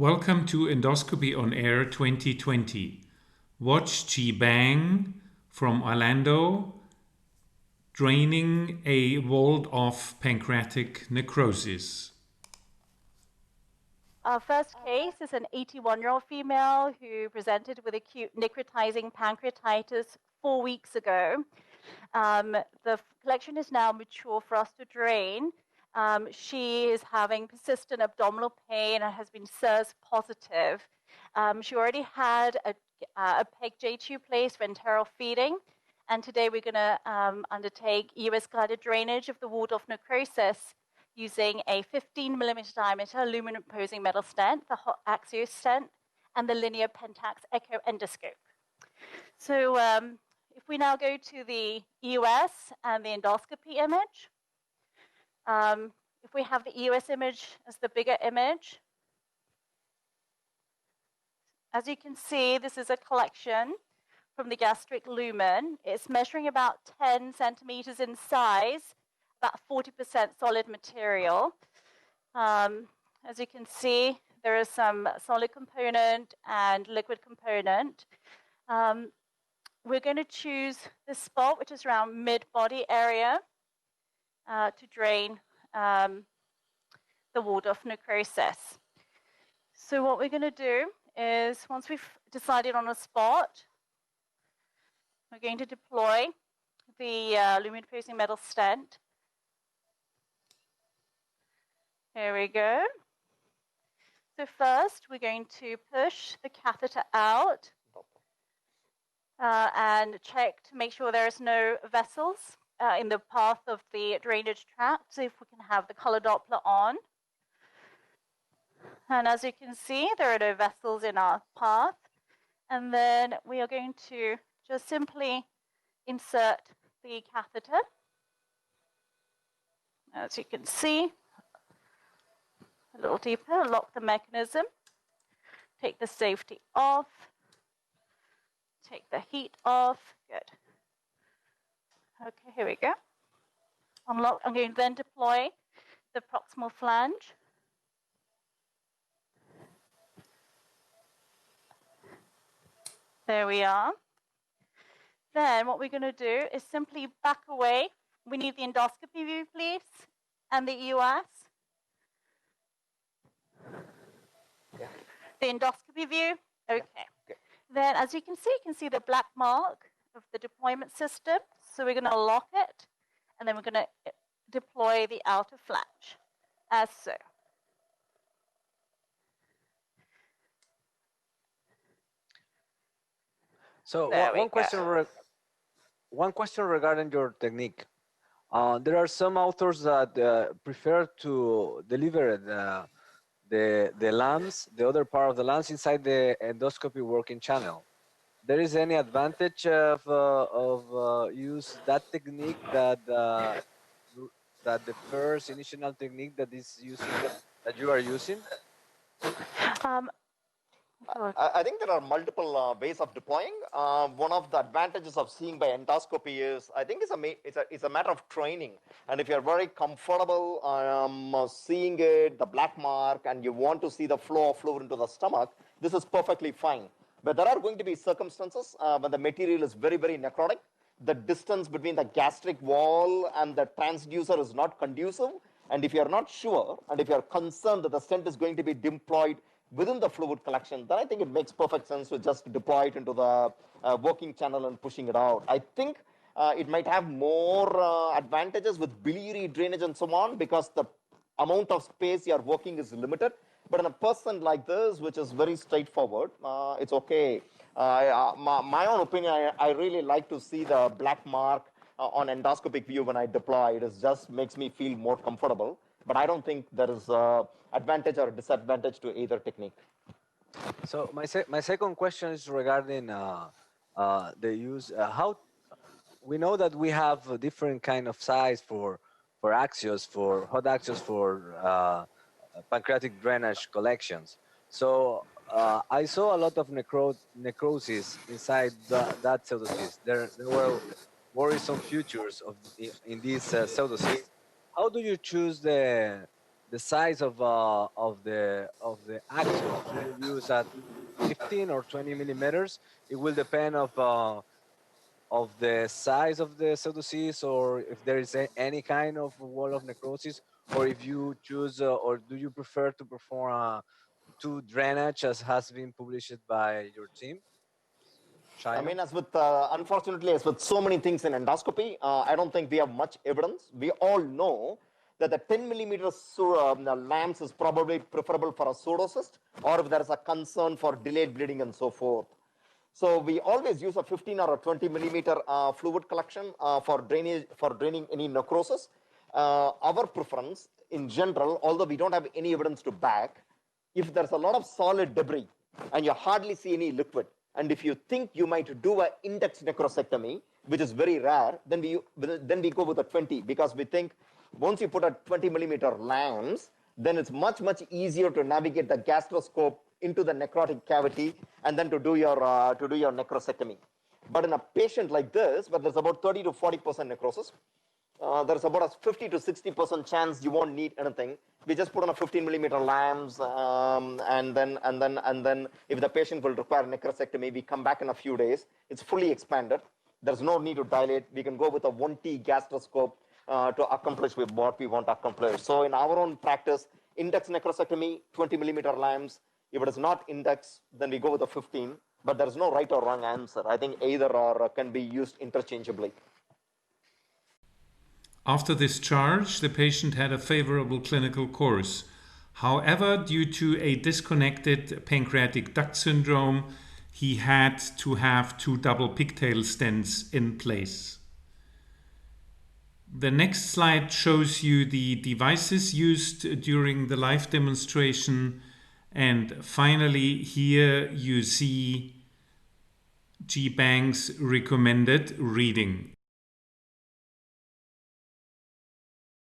Welcome to Endoscopy on Air 2020. Watch Chi Bang from Orlando draining a walled-off pancreatic necrosis. Our first case is an 81-year-old female who presented with acute necrotizing pancreatitis 4 weeks ago. The collection is now mature for us to drain. She is having persistent abdominal pain and has been SIRS positive. She already had a PEG J2 placed for enteral feeding, and today we're going to undertake EOS-guided drainage of the walled-off necrosis using a 15mm diameter lumen-imposing metal stent, the hot axial stent, and the linear pentax echo endoscope. So if we now go to the EOS and the endoscopy image, if we have the EOS image as the bigger image, as you can see, this is a collection from the gastric lumen. It's measuring about 10 centimeters in size, about 40% solid material. As you can see, there is some solid component and liquid component. We're going to choose this spot, which is around mid-body area, to drain the walled-off necrosis. So what we're going to do is, once we've decided on a spot, we're going to deploy the lumen-imposing metal stent. Here we go. So first, we're going to push the catheter out and check to make sure there is no vessels in the path of the drainage tract. So if we can have the color Doppler on. And as you can see, there are no vessels in our path. And then we are going to just simply insert the catheter. As you can see, a little deeper, lock the mechanism, take the safety off, take the heat off, good. Okay, here we go. Unlock, I'm going to then deploy the proximal flange. There we are. Then what we're going to do is simply back away. We need the endoscopy view, please, and the EOS. Yeah. The endoscopy view, okay. Yeah. Then as you can see the black mark of the deployment system. So we're going to lock it, and then we're going to deploy the outer flange, as so. So one question regarding your technique. There are some authors that prefer to deliver the lens, the other part of the lens, inside the endoscopy working channel. There is any advantage of use that technique that the first initial technique that you are using? I think there are multiple ways of deploying. One of the advantages of seeing by endoscopy is, I think it's a matter of training. And if you're very comfortable seeing it, the black mark, and you want to see the flow of fluid into the stomach, this is perfectly fine. But there are going to be circumstances when the material is very, very necrotic. The distance between the gastric wall and the transducer is not conducive. And if you're not sure, and if you're concerned that the stent is going to be deployed within the fluid collection, then I think it makes perfect sense to just deploy it into the working channel and pushing it out. I think it might have more advantages with biliary drainage and so on, because the amount of space you're working is limited. But in a person like this, which is very straightforward, it's okay. My own opinion, I really like to see the black mark on endoscopic view when I deploy. It just makes me feel more comfortable. But I don't think there is advantage or disadvantage to either technique. So my second question is regarding the use. How we know that we have a different kind of size for axios, for hot axios, for pancreatic drainage collections. So I saw a lot of necrosis inside that pseudocyst. There were worrisome features in these pseudocysts. How do you choose the the size of the axis you use at 15 or 20 millimeters. It will depend of the size of the pseudocyst, or if there is any kind of wall of necrosis, or if you choose or do you prefer to perform two drainage as has been published by your team? I Chino? mean, as with, unfortunately, as with so many things in endoscopy, I don't think we have much evidence. We all know that the 10 millimeter lambs is probably preferable for a pseudocyst, or if there is a concern for delayed bleeding and so forth. So we always use a 15 or a 20 millimeter fluid collection for draining any necrosis. Our preference in general, although we don't have any evidence to back, if there's a lot of solid debris and you hardly see any liquid, and if you think you might do an index necrosectomy, which is very rare, then we go with a 20, because we think once you put a 20 millimeter lambs, then it's much easier to navigate the gastroscope into the necrotic cavity and then to do your necrosectomy. But in a patient like this, where there's about 30 to 40% necrosis, there's about a 50 to 60% chance you won't need anything. We just put on a 15 millimeter lambs, and then if the patient will require necrosectomy, we come back in a few days. It's fully expanded. There's no need to dilate. We can go with a 1T gastroscope to accomplish with what we want to accomplish. So in our own practice, index necrosectomy, 20 millimeter lambs. If it is not index, then we go with a 15. But there's no right or wrong answer. I think either or can be used interchangeably. After discharge, the patient had a favorable clinical course. However, due to a disconnected pancreatic duct syndrome, he had to have 2 double pigtail stents in place. The next slide shows you the devices used during the live demonstration, and finally here you see G. Bang's recommended reading.